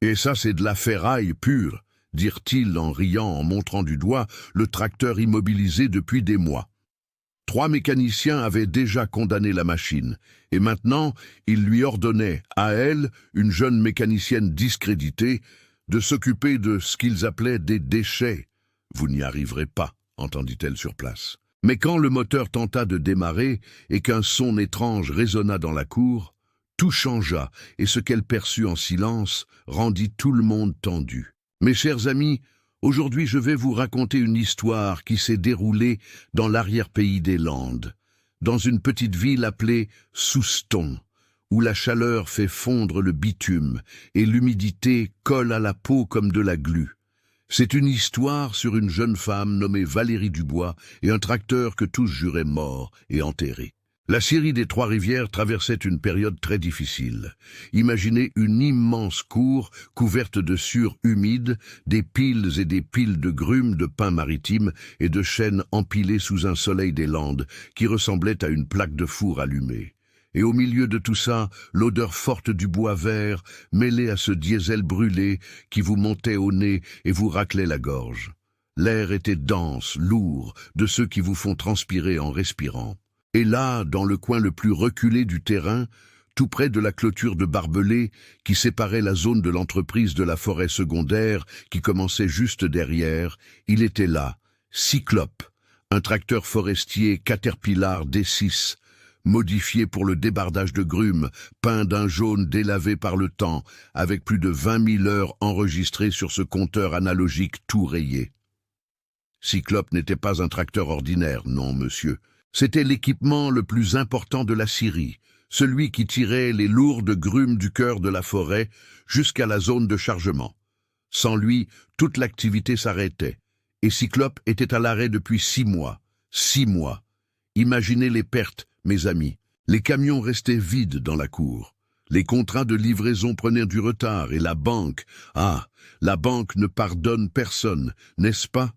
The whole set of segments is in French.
Et ça, c'est de la ferraille pure, dirent-ils en riant en montrant du doigt le tracteur immobilisé depuis des mois. 3 mécaniciens avaient déjà condamné la machine, et maintenant ils lui ordonnaient, à elle, une jeune mécanicienne discréditée, de s'occuper de ce qu'ils appelaient des déchets. « Vous n'y arriverez pas », entendit-elle sur place. Mais quand le moteur tenta de démarrer et qu'un son étrange résonna dans la cour, tout changea, et ce qu'elle perçut en silence rendit tout le monde tendu. Mes chers amis, aujourd'hui je vais vous raconter une histoire qui s'est déroulée dans l'arrière-pays des Landes, dans une petite ville appelée Souston, où la chaleur fait fondre le bitume et l'humidité colle à la peau comme de la glu. C'est une histoire sur une jeune femme nommée Valérie Dubois et un tracteur que tous juraient mort et enterré. La scierie des Trois-Rivières traversait une période très difficile. Imaginez une immense cour couverte de sures humides, des piles et des piles de grumes de pin maritime et de chênes empilés sous un soleil des Landes qui ressemblait à une plaque de four allumée. Et au milieu de tout ça, l'odeur forte du bois vert, mêlée à ce diesel brûlé qui vous montait au nez et vous raclait la gorge. L'air était dense, lourd, de ceux qui vous font transpirer en respirant. Et là, dans le coin le plus reculé du terrain, tout près de la clôture de barbelés qui séparait la zone de l'entreprise de la forêt secondaire qui commençait juste derrière, il était là, Cyclope, un tracteur forestier Caterpillar D6, modifié pour le débardage de grumes, peint d'un jaune délavé par le temps, avec plus de 20 000 heures enregistrées sur ce compteur analogique tout rayé. Cyclope n'était pas un tracteur ordinaire, non monsieur. C'était l'équipement le plus important de la scierie, celui qui tirait les lourdes grumes du cœur de la forêt jusqu'à la zone de chargement. Sans lui, toute l'activité s'arrêtait, et Cyclope était à l'arrêt depuis 6 mois. 6 mois. Imaginez les pertes, mes amis. Les camions restaient vides dans la cour. Les contrats de livraison prenaient du retard, et la banque ne pardonne personne, n'est-ce pas?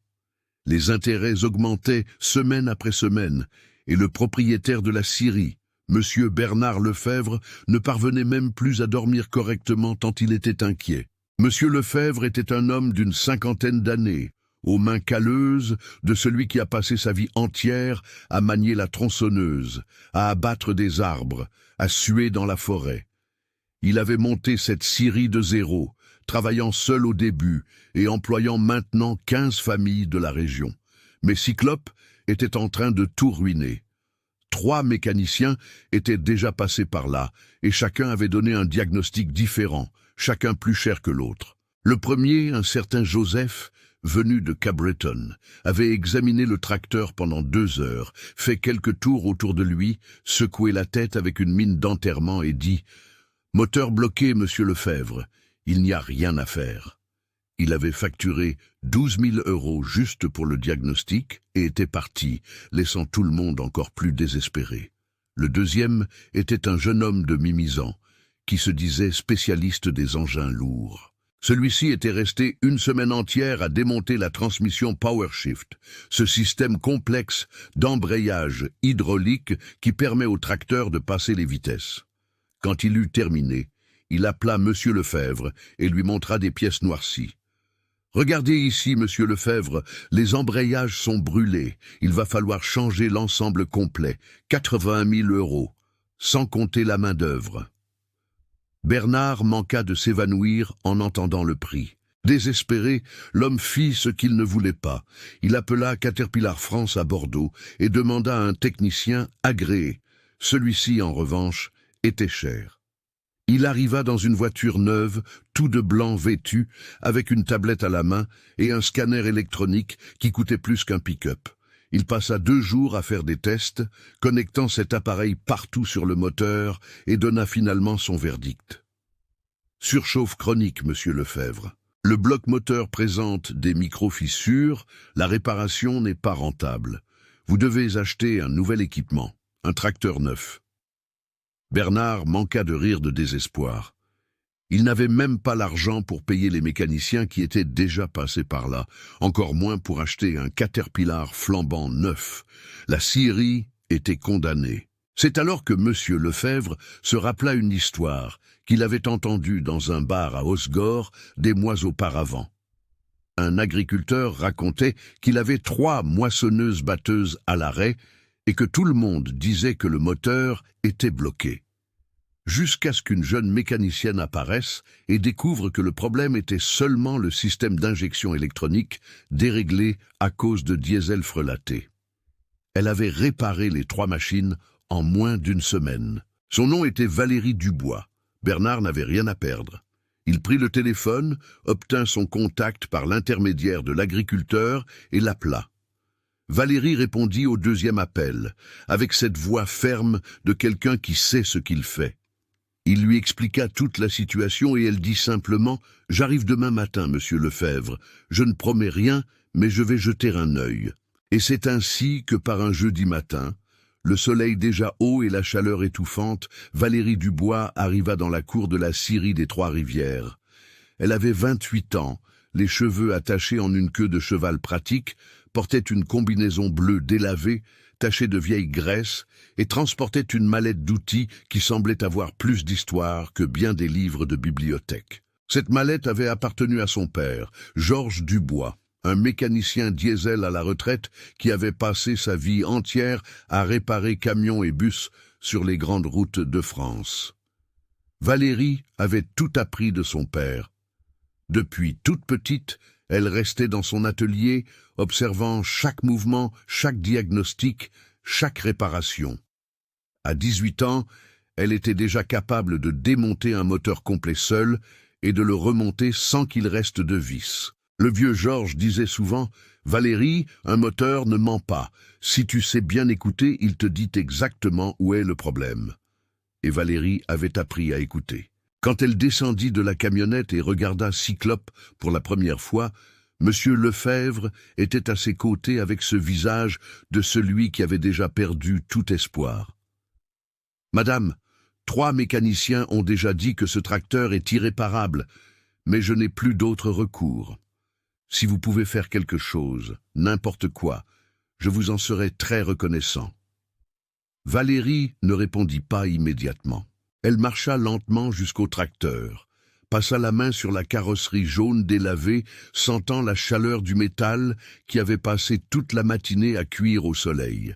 Les intérêts augmentaient semaine après semaine, et le propriétaire de la scierie, M. Bernard Lefebvre, ne parvenait même plus à dormir correctement tant il était inquiet. M. Lefebvre était un homme d'une 50aine d'années, aux mains calleuses de celui qui a passé sa vie entière à manier la tronçonneuse, à abattre des arbres, à suer dans la forêt. Il avait monté cette scierie de zéro, travaillant seul au début et employant maintenant 15 familles de la région. Mais Cyclope était en train de tout ruiner. 3 mécaniciens étaient déjà passés par là, et chacun avait donné un diagnostic différent, chacun plus cher que l'autre. Le premier, un certain Joseph, venu de Cabreton, avait examiné le tracteur pendant 2 heures, fait quelques tours autour de lui, secoué la tête avec une mine d'enterrement et dit « Moteur bloqué, monsieur Lefebvre, il n'y a rien à faire ». Il avait facturé 12 000 € juste pour le diagnostic et était parti, laissant tout le monde encore plus désespéré. Le deuxième était un jeune homme de Mimizan, qui se disait spécialiste des engins lourds. Celui-ci était resté 1 semaine entière à démonter la transmission PowerShift, ce système complexe d'embrayage hydraulique qui permet au tracteur de passer les vitesses. Quand il eut terminé, il appela M. Lefebvre et lui montra des pièces noircies. « Regardez ici, monsieur Lefebvre, les embrayages sont brûlés. Il va falloir changer l'ensemble complet. 80 000 €, sans compter la main-d'œuvre. » Bernard manqua de s'évanouir en entendant le prix. Désespéré, l'homme fit ce qu'il ne voulait pas. Il appela Caterpillar France à Bordeaux et demanda à un technicien agréé. Celui-ci, en revanche, était cher. Il arriva dans une voiture neuve, tout de blanc vêtu, avec une tablette à la main et un scanner électronique qui coûtait plus qu'un pick-up. Il passa 2 jours à faire des tests, connectant cet appareil partout sur le moteur et donna finalement son verdict. Surchauffe chronique, monsieur Lefebvre. Le bloc moteur présente des micro-fissures, la réparation n'est pas rentable. Vous devez acheter un nouvel équipement, un tracteur neuf. Bernard manqua de rire de désespoir. Il n'avait même pas l'argent pour payer les mécaniciens qui étaient déjà passés par là, encore moins pour acheter un Caterpillar flambant neuf. La scierie était condamnée. C'est alors que Monsieur Lefebvre se rappela une histoire qu'il avait entendue dans un bar à Osgore des mois auparavant. Un agriculteur racontait qu'il avait 3 moissonneuses-batteuses à l'arrêt et que tout le monde disait que le moteur était bloqué. Jusqu'à ce qu'une jeune mécanicienne apparaisse et découvre que le problème était seulement le système d'injection électronique déréglé à cause de diesel frelaté. Elle avait réparé les 3 machines en moins d'une semaine. Son nom était Valérie Dubois. Bernard n'avait rien à perdre. Il prit le téléphone, obtint son contact par l'intermédiaire de l'agriculteur et l'appela. Valérie répondit au 2e appel, avec cette voix ferme de quelqu'un qui sait ce qu'il fait. Il lui expliqua toute la situation et elle dit simplement « J'arrive demain matin, monsieur Lefebvre. Je ne promets rien, mais je vais jeter un œil. » Et c'est ainsi que par un jeudi matin, le soleil déjà haut et la chaleur étouffante, Valérie Dubois arriva dans la cour de la scierie des Trois-Rivières. Elle avait 28 ans, les cheveux attachés en une queue de cheval pratique, portait une combinaison bleue délavée, tachée de vieille graisse, et transportait une mallette d'outils qui semblait avoir plus d'histoire que bien des livres de bibliothèque. Cette mallette avait appartenu à son père, Georges Dubois, un mécanicien diesel à la retraite qui avait passé sa vie entière à réparer camions et bus sur les grandes routes de France. Valérie avait tout appris de son père. Depuis toute petite, elle restait dans son atelier, observant chaque mouvement, chaque diagnostic, chaque réparation. À 18 ans, elle était déjà capable de démonter un moteur complet seule et de le remonter sans qu'il reste de vis. Le vieux Georges disait souvent « Valérie, un moteur ne ment pas. Si tu sais bien écouter, il te dit exactement où est le problème. » Et Valérie avait appris à écouter. Quand elle descendit de la camionnette et regarda Cyclope pour la première fois, Monsieur Lefebvre était à ses côtés avec ce visage de celui qui avait déjà perdu tout espoir. « Madame, 3 mécaniciens ont déjà dit que ce tracteur est irréparable, mais je n'ai plus d'autre recours. Si vous pouvez faire quelque chose, n'importe quoi, je vous en serai très reconnaissant. » Valérie ne répondit pas immédiatement. Elle marcha lentement jusqu'au tracteur, passa la main sur la carrosserie jaune délavée, sentant la chaleur du métal qui avait passé toute la matinée à cuire au soleil.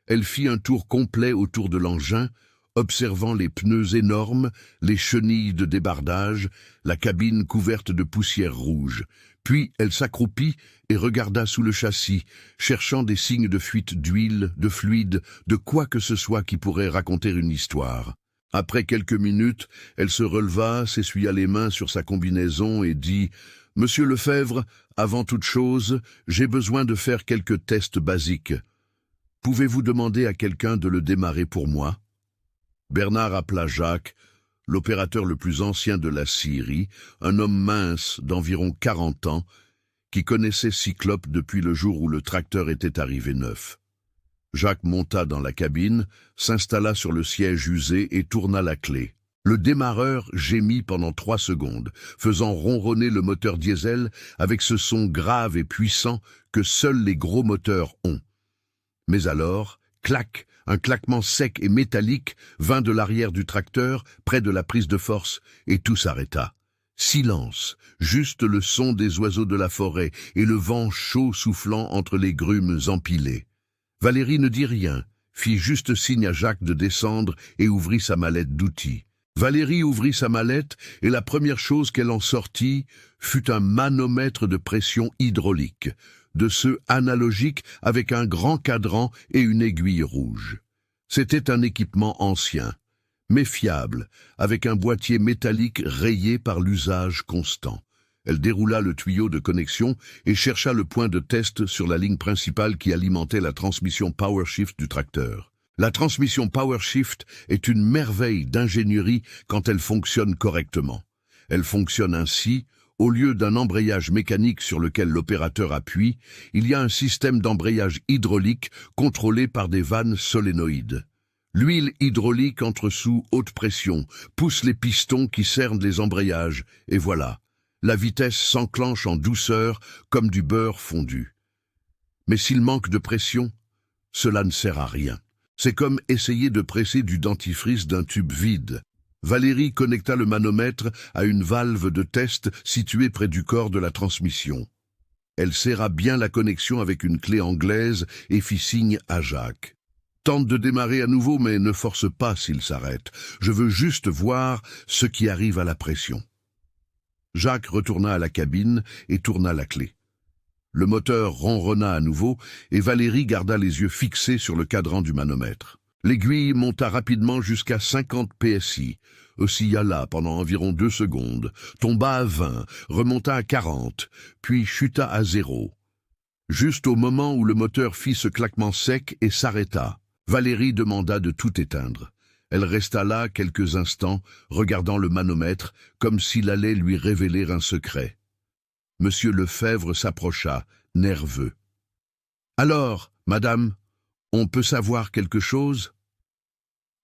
Elle fit un tour complet autour de l'engin, observant les pneus énormes, les chenilles de débardage, la cabine couverte de poussière rouge. Puis elle s'accroupit et regarda sous le châssis, cherchant des signes de fuite d'huile, de fluide, de quoi que ce soit qui pourrait raconter une histoire. Après quelques minutes, elle se releva, s'essuya les mains sur sa combinaison et dit « Monsieur Lefebvre, avant toute chose, j'ai besoin de faire quelques tests basiques. Pouvez-vous demander à quelqu'un de le démarrer pour moi ?» Bernard appela Jacques, l'opérateur le plus ancien de la scierie, un homme mince d'environ 40 ans, qui connaissait Cyclope depuis le jour où le tracteur était arrivé neuf. Jacques monta dans la cabine, s'installa sur le siège usé et tourna la clé. Le démarreur gémit pendant 3 secondes, faisant ronronner le moteur diesel avec ce son grave et puissant que seuls les gros moteurs ont. Mais alors, clac, un claquement sec et métallique vint de l'arrière du tracteur, près de la prise de force, et tout s'arrêta. Silence, juste le son des oiseaux de la forêt et le vent chaud soufflant entre les grumes empilées. Valérie ne dit rien, fit juste signe à Jacques de descendre et ouvrit sa mallette d'outils. Valérie ouvrit sa mallette et la première chose qu'elle en sortit fut un manomètre de pression hydraulique, de ceux analogiques avec un grand cadran et une aiguille rouge. C'était un équipement ancien, mais fiable, avec un boîtier métallique rayé par l'usage constant. Elle déroula le tuyau de connexion et chercha le point de test sur la ligne principale qui alimentait la transmission PowerShift du tracteur. La transmission PowerShift est une merveille d'ingénierie quand elle fonctionne correctement. Elle fonctionne ainsi, au lieu d'un embrayage mécanique sur lequel l'opérateur appuie, il y a un système d'embrayage hydraulique contrôlé par des vannes solénoïdes. L'huile hydraulique entre sous haute pression, pousse les pistons qui cernent les embrayages, et voilà. La vitesse s'enclenche en douceur comme du beurre fondu. Mais s'il manque de pression, cela ne sert à rien. C'est comme essayer de presser du dentifrice d'un tube vide. Valérie connecta le manomètre à une valve de test située près du corps de la transmission. Elle serra bien la connexion avec une clé anglaise et fit signe à Jacques. « Tente de démarrer à nouveau, mais ne force pas s'il s'arrête. Je veux juste voir ce qui arrive à la pression. » Jacques retourna à la cabine et tourna la clé. Le moteur ronronna à nouveau et Valérie garda les yeux fixés sur le cadran du manomètre. L'aiguille monta rapidement jusqu'à 50 PSI, oscilla là pendant environ 2 secondes, tomba à 20, remonta à 40, puis chuta à 0. Juste au moment où le moteur fit ce claquement sec et s'arrêta, Valérie demanda de tout éteindre. Elle resta là quelques instants, regardant le manomètre, comme s'il allait lui révéler un secret. Monsieur Lefebvre s'approcha, nerveux. « Alors, madame, on peut savoir quelque chose ?»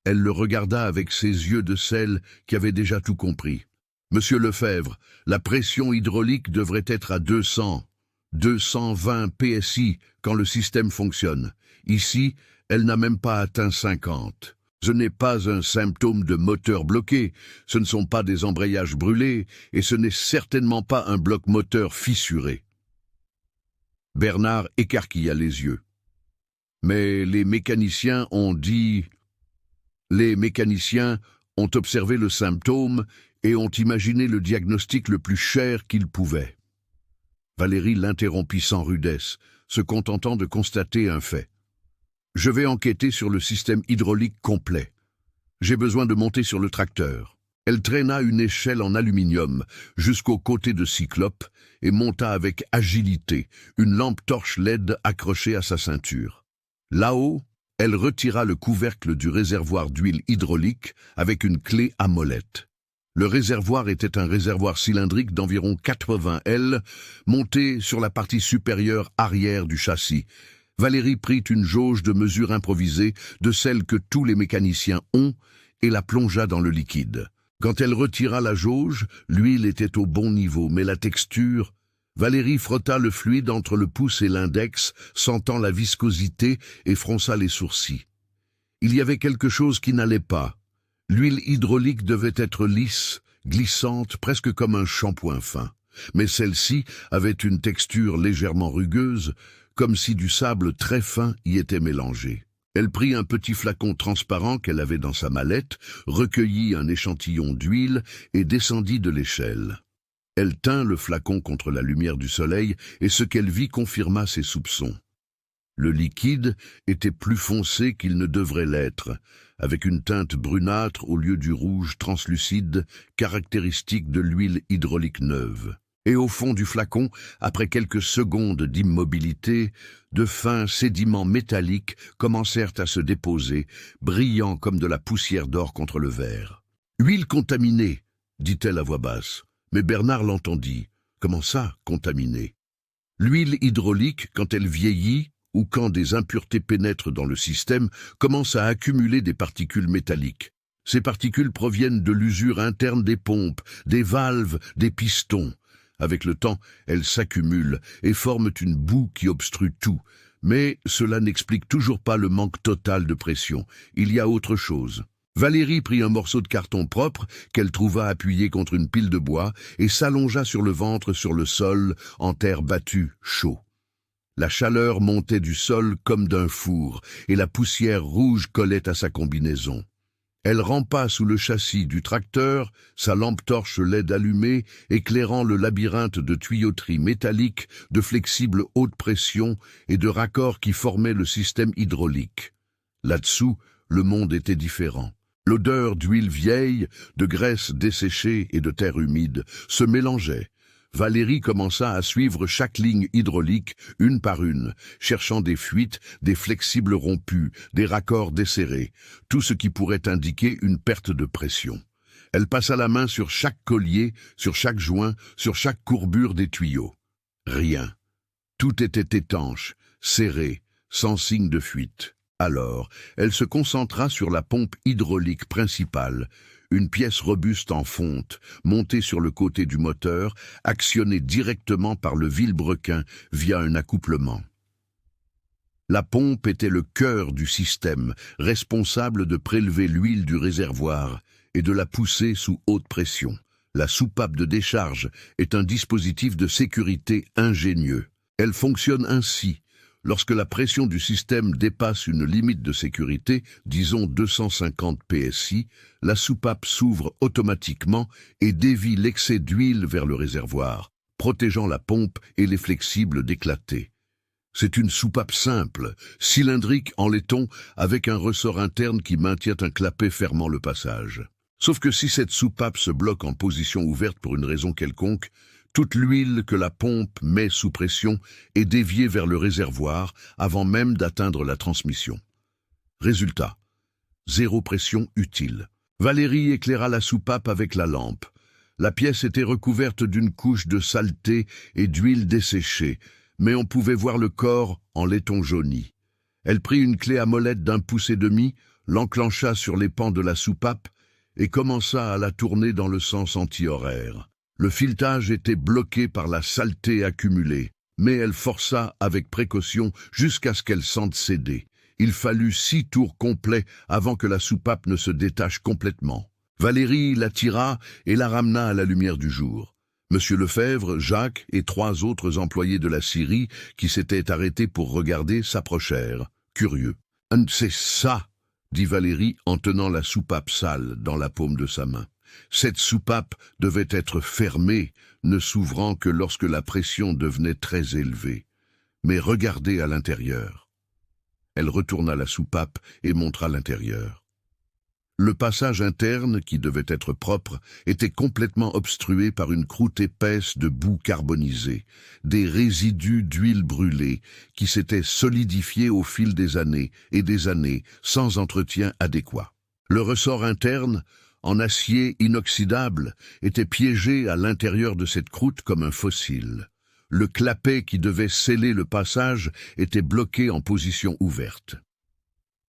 Elle le regarda avec ses yeux de sel qui avaient déjà tout compris. « Monsieur Lefebvre, la pression hydraulique devrait être à 220 PSI quand le système fonctionne. Ici, elle n'a même pas atteint 50. Ce n'est pas un symptôme de moteur bloqué, ce ne sont pas des embrayages brûlés, et ce n'est certainement pas un bloc moteur fissuré. » Bernard écarquilla les yeux. « Mais les mécaniciens ont dit... » Les mécaniciens ont observé le symptôme et ont imaginé le diagnostic le plus cher qu'ils pouvaient. Valérie l'interrompit sans rudesse, se contentant de constater un fait. « Je vais enquêter sur le système hydraulique complet. J'ai besoin de monter sur le tracteur. » Elle traîna une échelle en aluminium jusqu'au côté de Cyclope et monta avec agilité, une lampe torche LED accrochée à sa ceinture. Là-haut, elle retira le couvercle du réservoir d'huile hydraulique avec une clé à molette. Le réservoir était un réservoir cylindrique d'environ 80 L, monté sur la partie supérieure arrière du châssis. Valérie prit une jauge de mesure improvisée, de celle que tous les mécaniciens ont, et la plongea dans le liquide. Quand elle retira la jauge, l'huile était au bon niveau, mais la texture... Valérie frotta le fluide entre le pouce et l'index, sentant la viscosité et fronça les sourcils. Il y avait quelque chose qui n'allait pas. L'huile hydraulique devait être lisse, glissante, presque comme un shampoing fin. Mais celle-ci avait une texture légèrement rugueuse, comme si du sable très fin y était mélangé. Elle prit un petit flacon transparent qu'elle avait dans sa mallette, recueillit un échantillon d'huile et descendit de l'échelle. Elle tint le flacon contre la lumière du soleil et ce qu'elle vit confirma ses soupçons. Le liquide était plus foncé qu'il ne devrait l'être, avec une teinte brunâtre au lieu du rouge translucide caractéristique de l'huile hydraulique neuve. Et au fond du flacon, après quelques secondes d'immobilité, de fins sédiments métalliques commencèrent à se déposer, brillant comme de la poussière d'or contre le verre. « Huile contaminée !» dit-elle à voix basse. Mais Bernard l'entendit. Comment ça, contaminée? L'huile hydraulique, quand elle vieillit, ou quand des impuretés pénètrent dans le système, commence à accumuler des particules métalliques. Ces particules proviennent de l'usure interne des pompes, des valves, des pistons. Avec le temps, elles s'accumulent et forment une boue qui obstrue tout. Mais cela n'explique toujours pas le manque total de pression. Il y a autre chose. Valérie prit un morceau de carton propre qu'elle trouva appuyé contre une pile de bois et s'allongea sur le ventre sur le sol, en terre battue, chaud. La chaleur montait du sol comme d'un four et la poussière rouge collait à sa combinaison. Elle rampa sous le châssis du tracteur, sa lampe torche LED allumée, éclairant le labyrinthe de tuyauteries métalliques, de flexibles haute pression et de raccords qui formaient le système hydraulique. Là-dessous, le monde était différent. L'odeur d'huile vieille, de graisse desséchée et de terre humide se mélangeait. Valérie commença à suivre chaque ligne hydraulique, une par une, cherchant des fuites, des flexibles rompus, des raccords desserrés, tout ce qui pourrait indiquer une perte de pression. Elle passa la main sur chaque collier, sur chaque joint, sur chaque courbure des tuyaux. Rien. Tout était étanche, serré, sans signe de fuite. Alors, elle se concentra sur la pompe hydraulique principale, une pièce robuste en fonte, montée sur le côté du moteur, actionnée directement par le vilebrequin via un accouplement. La pompe était le cœur du système, responsable de prélever l'huile du réservoir et de la pousser sous haute pression. La soupape de décharge est un dispositif de sécurité ingénieux. Elle fonctionne ainsi. Lorsque la pression du système dépasse une limite de sécurité, disons 250 PSI, la soupape s'ouvre automatiquement et dévie l'excès d'huile vers le réservoir, protégeant la pompe et les flexibles d'éclater. C'est une soupape simple, cylindrique en laiton, avec un ressort interne qui maintient un clapet fermant le passage. Sauf que si cette soupape se bloque en position ouverte pour une raison quelconque, toute l'huile que la pompe met sous pression est déviée vers le réservoir avant même d'atteindre la transmission. Résultat, zéro pression utile. Valérie éclaira la soupape avec la lampe. La pièce était recouverte d'une couche de saleté et d'huile desséchée, mais on pouvait voir le corps en laiton jauni. Elle prit une clé à molette d'1,5 pouce, l'enclencha sur les pans de la soupape et commença à la tourner dans le sens anti-horaire. Le filetage était bloqué par la saleté accumulée, mais elle força avec précaution jusqu'à ce qu'elle sente céder. Il fallut 6 tours complets avant que la soupape ne se détache complètement. Valérie la tira et la ramena à la lumière du jour. Monsieur Lefebvre, Jacques et 3 autres employés de la scierie qui s'étaient arrêtés pour regarder s'approchèrent, curieux. « C'est ça !» dit Valérie en tenant la soupape sale dans la paume de sa main. Cette soupape devait être fermée, ne s'ouvrant que lorsque la pression devenait très élevée. Mais regardez à l'intérieur. Elle retourna la soupape et montra l'intérieur. Le passage interne, qui devait être propre, était complètement obstrué par une croûte épaisse de boue carbonisée, des résidus d'huile brûlée qui s'étaient solidifiés au fil des années et des années sans entretien adéquat. Le ressort interne, en acier inoxydable, était piégé à l'intérieur de cette croûte comme un fossile. Le clapet qui devait sceller le passage était bloqué en position ouverte.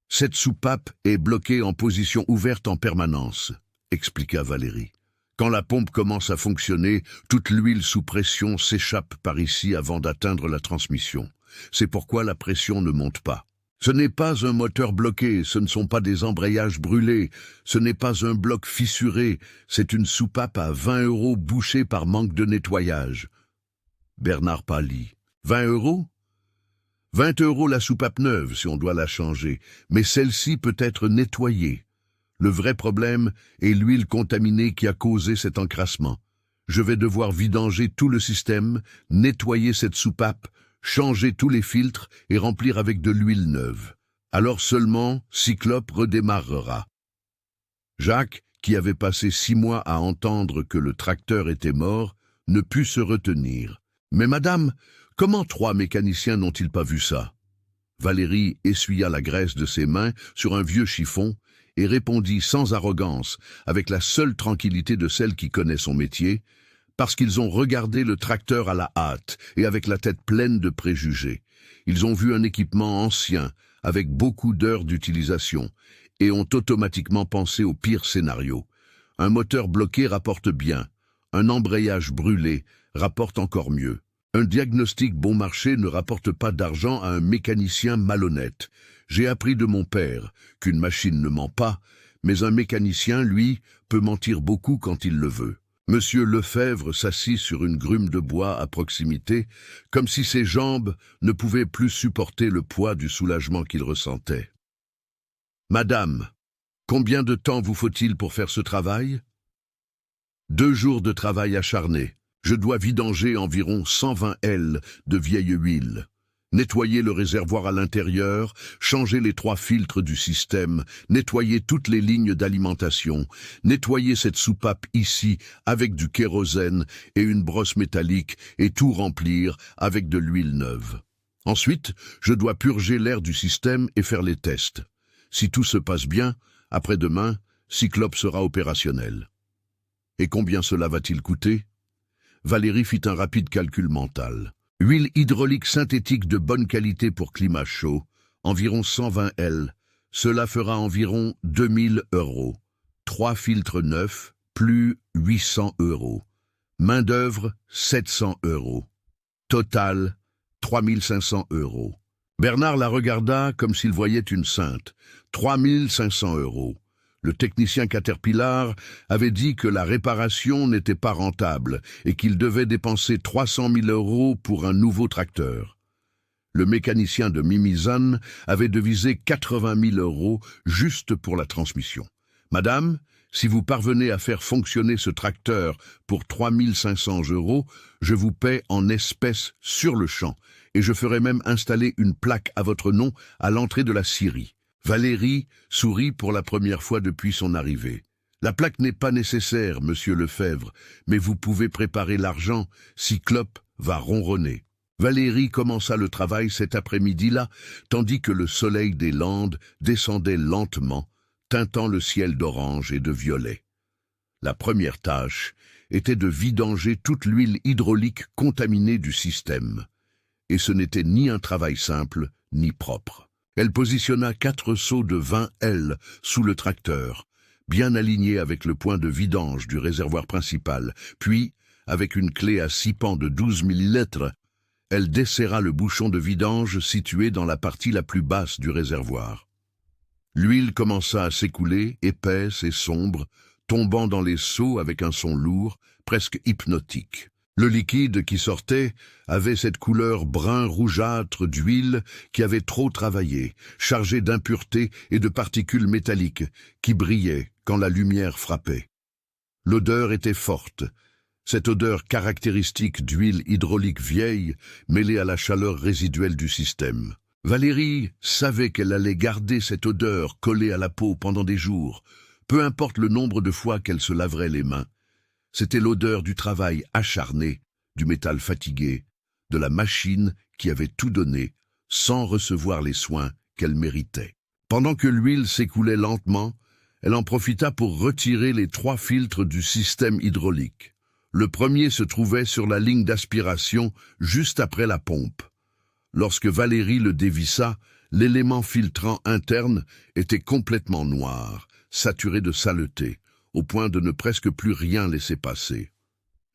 « Cette soupape est bloquée en position ouverte en permanence », expliqua Valérie. « Quand la pompe commence à fonctionner, toute l'huile sous pression s'échappe par ici avant d'atteindre la transmission. C'est pourquoi la pression ne monte pas. Ce n'est pas un moteur bloqué, ce ne sont pas des embrayages brûlés, ce n'est pas un bloc fissuré, c'est une soupape à 20 € bouchée par manque de nettoyage. » Bernard pâlit. « 20 €? 20 € la soupape neuve si on doit la changer, mais celle-ci peut être nettoyée. Le vrai problème est l'huile contaminée qui a causé cet encrassement. Je vais devoir vidanger tout le système, nettoyer cette soupape, changer tous les filtres et remplir avec de l'huile neuve. Alors seulement, Cyclope redémarrera. » Jacques, qui avait passé 6 mois à entendre que le tracteur était mort, ne put se retenir. « Mais madame, comment 3 mécaniciens n'ont-ils pas vu ça ?» Valérie essuya la graisse de ses mains sur un vieux chiffon et répondit sans arrogance, avec la seule tranquillité de celle qui connaît son métier, parce qu'ils ont regardé le tracteur à la hâte et avec la tête pleine de préjugés. Ils ont vu un équipement ancien, avec beaucoup d'heures d'utilisation, et ont automatiquement pensé au pire scénario. Un moteur bloqué rapporte bien, un embrayage brûlé rapporte encore mieux. Un diagnostic bon marché ne rapporte pas d'argent à un mécanicien malhonnête. J'ai appris de mon père qu'une machine ne ment pas, mais un mécanicien, lui, peut mentir beaucoup quand il le veut. Monsieur Lefebvre s'assit sur une grume de bois à proximité, comme si ses jambes ne pouvaient plus supporter le poids du soulagement qu'il ressentait. « Madame, combien de temps vous faut-il pour faire ce travail ? » 2 jours de travail acharné. Je dois vidanger environ 120 L de vieille huile. Nettoyer le réservoir à l'intérieur, changer les 3 filtres du système, nettoyer toutes les lignes d'alimentation, nettoyer cette soupape ici avec du kérosène et une brosse métallique et tout remplir avec de l'huile neuve. Ensuite, je dois purger l'air du système et faire les tests. Si tout se passe bien, après-demain, Cyclope sera opérationnel. Et combien cela va-t-il coûter ? Valérie fit un rapide calcul mental. Huile hydraulique synthétique de bonne qualité pour climat chaud, environ 120 L. Cela fera environ 2000 €. 3 filtres neufs, plus 800 €. Main-d'œuvre, 700 €. Total, 3500 €. Bernard la regarda comme s'il voyait une sainte. 3500 €. Le technicien Caterpillar avait dit que la réparation n'était pas rentable et qu'il devait dépenser 300 000 € pour un nouveau tracteur. Le mécanicien de Mimizan avait devisé 80 000 € juste pour la transmission. « Madame, si vous parvenez à faire fonctionner ce tracteur pour 3 500 €, je vous paie en espèces sur le champ, et je ferai même installer une plaque à votre nom à l'entrée de la scierie. » Valérie sourit pour la première fois depuis son arrivée. « La plaque n'est pas nécessaire, monsieur Lefebvre, mais vous pouvez préparer l'argent, Cyclope va ronronner. » Valérie commença le travail cet après-midi-là, tandis que le soleil des Landes descendait lentement, teintant le ciel d'orange et de violet. La première tâche était de vidanger toute l'huile hydraulique contaminée du système. Et ce n'était ni un travail simple, ni propre. Elle positionna 4 seaux de 20 L sous le tracteur, bien alignés avec le point de vidange du réservoir principal, puis, avec une clé à 6 pans de 12 millilitres, elle desserra le bouchon de vidange situé dans la partie la plus basse du réservoir. L'huile commença à s'écouler, épaisse et sombre, tombant dans les seaux avec un son lourd, presque hypnotique. Le liquide qui sortait avait cette couleur brun-rougeâtre d'huile qui avait trop travaillé, chargée d'impuretés et de particules métalliques qui brillaient quand la lumière frappait. L'odeur était forte. Cette odeur caractéristique d'huile hydraulique vieille, mêlée à la chaleur résiduelle du système. Valérie savait qu'elle allait garder cette odeur collée à la peau pendant des jours, peu importe le nombre de fois qu'elle se laverait les mains. C'était l'odeur du travail acharné, du métal fatigué, de la machine qui avait tout donné, sans recevoir les soins qu'elle méritait. Pendant que l'huile s'écoulait lentement, elle en profita pour retirer les 3 filtres du système hydraulique. Le premier se trouvait sur la ligne d'aspiration, juste après la pompe. Lorsque Valérie le dévissa, l'élément filtrant interne était complètement noir, saturé de saleté, au point de ne presque plus rien laisser passer.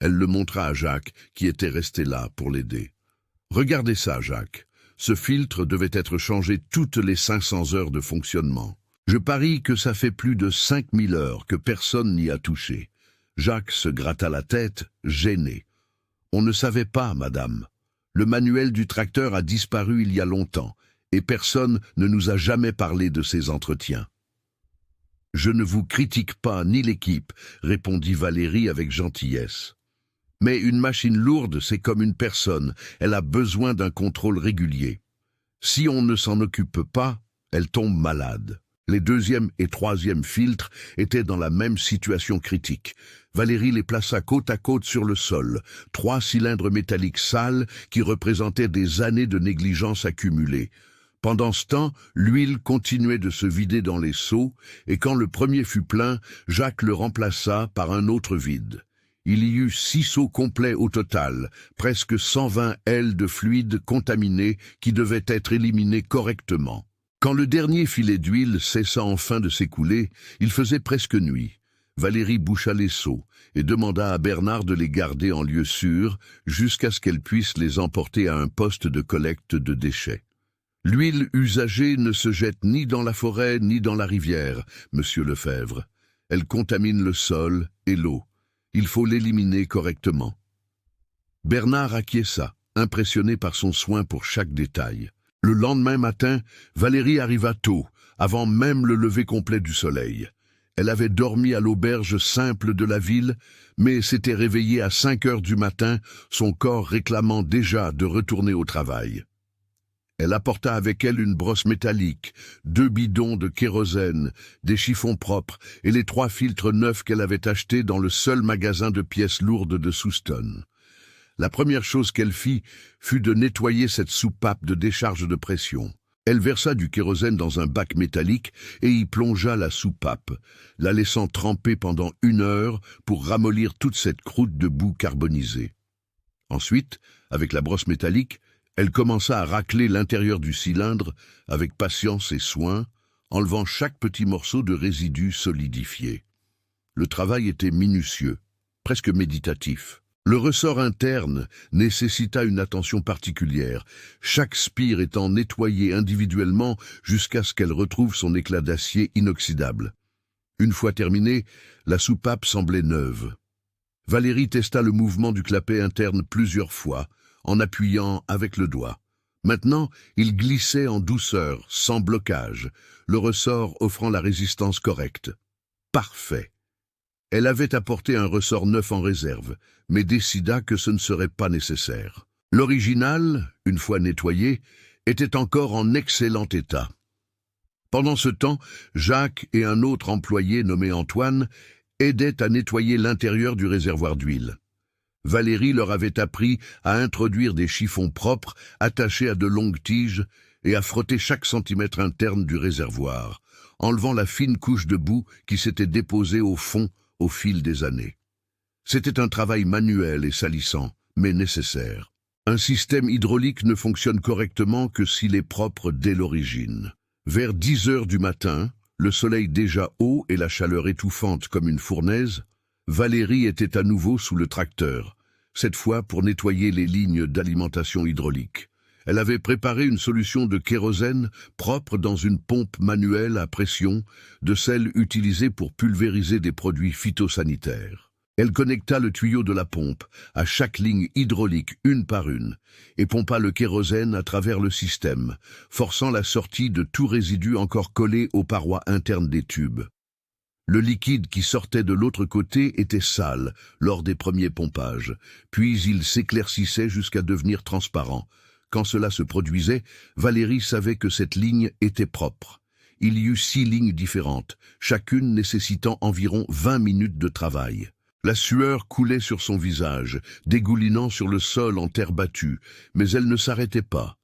Elle le montra à Jacques, qui était resté là pour l'aider. « Regardez ça, Jacques. Ce filtre devait être changé toutes les 500 heures de fonctionnement. Je parie que ça fait plus de 5000 heures que personne n'y a touché. » Jacques se gratta la tête, gêné. « On ne savait pas, madame. Le manuel du tracteur a disparu il y a longtemps, et personne ne nous a jamais parlé de ces entretiens. » « Je ne vous critique pas, ni l'équipe, » répondit Valérie avec gentillesse. « Mais une machine lourde, c'est comme une personne, elle a besoin d'un contrôle régulier. Si on ne s'en occupe pas, elle tombe malade. » Les 2e et 3e filtres étaient dans la même situation critique. Valérie les plaça côte à côte sur le sol, 3 cylindres métalliques sales qui représentaient des années de négligence accumulée. Pendant ce temps, l'huile continuait de se vider dans les seaux, et quand le premier fut plein, Jacques le remplaça par un autre vide. Il y eut 6 seaux complets au total, presque 120 L de fluide contaminé qui devaient être éliminés correctement. Quand le dernier filet d'huile cessa enfin de s'écouler, il faisait presque nuit. Valérie boucha les seaux et demanda à Bernard de les garder en lieu sûr jusqu'à ce qu'elle puisse les emporter à un poste de collecte de déchets. L'huile usagée ne se jette ni dans la forêt ni dans la rivière, monsieur Lefebvre. Elle contamine le sol et l'eau. Il faut l'éliminer correctement. Bernard acquiesça, impressionné par son soin pour chaque détail. Le lendemain matin, Valérie arriva tôt, avant même le lever complet du soleil. Elle avait dormi à l'auberge simple de la ville, mais s'était réveillée à 5 heures du matin, son corps réclamant déjà de retourner au travail. Elle apporta avec elle une brosse métallique, 2 bidons de kérosène, des chiffons propres et les 3 filtres neufs qu'elle avait achetés dans le seul magasin de pièces lourdes de Souston. La première chose qu'elle fit fut de nettoyer cette soupape de décharge de pression. Elle versa du kérosène dans un bac métallique et y plongea la soupape, la laissant tremper pendant 1 heure pour ramollir toute cette croûte de boue carbonisée. Ensuite, avec la brosse métallique, elle commença à racler l'intérieur du cylindre avec patience et soin, enlevant chaque petit morceau de résidu solidifié. Le travail était minutieux, presque méditatif. Le ressort interne nécessita une attention particulière, chaque spire étant nettoyée individuellement jusqu'à ce qu'elle retrouve son éclat d'acier inoxydable. Une fois terminée, la soupape semblait neuve. Valérie testa le mouvement du clapet interne plusieurs fois, en appuyant avec le doigt. Maintenant, il glissait en douceur, sans blocage, le ressort offrant la résistance correcte. Parfait. Elle avait apporté un ressort neuf en réserve, mais décida que ce ne serait pas nécessaire. L'original, une fois nettoyé, était encore en excellent état. Pendant ce temps, Jacques et un autre employé nommé Antoine aidaient à nettoyer l'intérieur du réservoir d'huile. Valérie leur avait appris à introduire des chiffons propres attachés à de longues tiges et à frotter chaque centimètre interne du réservoir, enlevant la fine couche de boue qui s'était déposée au fond au fil des années. C'était un travail manuel et salissant, mais nécessaire. Un système hydraulique ne fonctionne correctement que s'il est propre dès l'origine. Vers 10 heures du matin, le soleil déjà haut et la chaleur étouffante comme une fournaise, Valérie était à nouveau sous le tracteur, cette fois pour nettoyer les lignes d'alimentation hydraulique. Elle avait préparé une solution de kérosène propre dans une pompe manuelle à pression, de celle utilisée pour pulvériser des produits phytosanitaires. Elle connecta le tuyau de la pompe à chaque ligne hydraulique une par une et pompa le kérosène à travers le système, forçant la sortie de tout résidu encore collé aux parois internes des tubes. Le liquide qui sortait de l'autre côté était sale lors des premiers pompages, puis il s'éclaircissait jusqu'à devenir transparent. Quand cela se produisait, Valérie savait que cette ligne était propre. Il y eut 6 lignes différentes, chacune nécessitant environ 20 minutes de travail. La sueur coulait sur son visage, dégoulinant sur le sol en terre battue, mais elle ne s'arrêtait pas.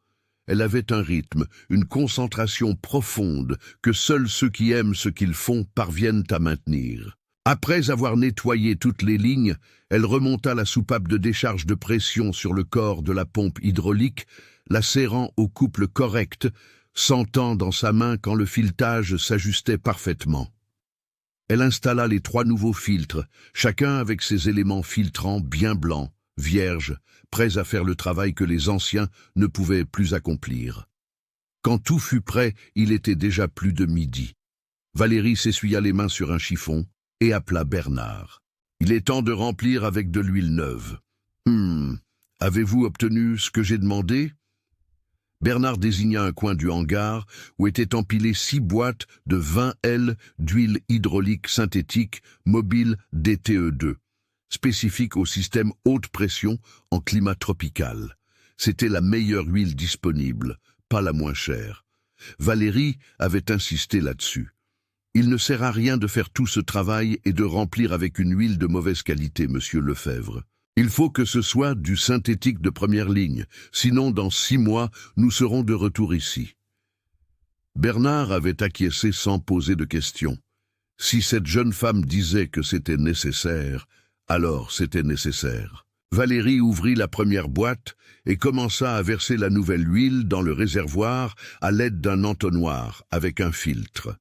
Elle avait un rythme, une concentration profonde que seuls ceux qui aiment ce qu'ils font parviennent à maintenir. Après avoir nettoyé toutes les lignes, elle remonta la soupape de décharge de pression sur le corps de la pompe hydraulique, la serrant au couple correct, sentant dans sa main quand le filetage s'ajustait parfaitement. Elle installa les 3 nouveaux filtres, chacun avec ses éléments filtrants bien blancs, vierges, prêts à faire le travail que les anciens ne pouvaient plus accomplir. Quand tout fut prêt, il était déjà plus de midi. Valérie s'essuya les mains sur un chiffon et appela Bernard. « Il est temps de remplir avec de l'huile neuve. Avez-vous obtenu ce que j'ai demandé ?» Bernard désigna un coin du hangar où étaient empilées 6 boîtes de 20 L d'huile hydraulique synthétique mobile DTE2, spécifique au système haute pression en climat tropical. C'était la meilleure huile disponible, pas la moins chère. Valérie avait insisté là-dessus. Il ne sert à rien de faire tout ce travail et de remplir avec une huile de mauvaise qualité, monsieur Lefebvre. Il faut que ce soit du synthétique de première ligne, sinon dans 6 mois, nous serons de retour ici. Bernard avait acquiescé sans poser de questions. Si cette jeune femme disait que c'était nécessaire, alors c'était nécessaire. Valérie ouvrit la première boîte et commença à verser la nouvelle huile dans le réservoir à l'aide d'un entonnoir avec un filtre.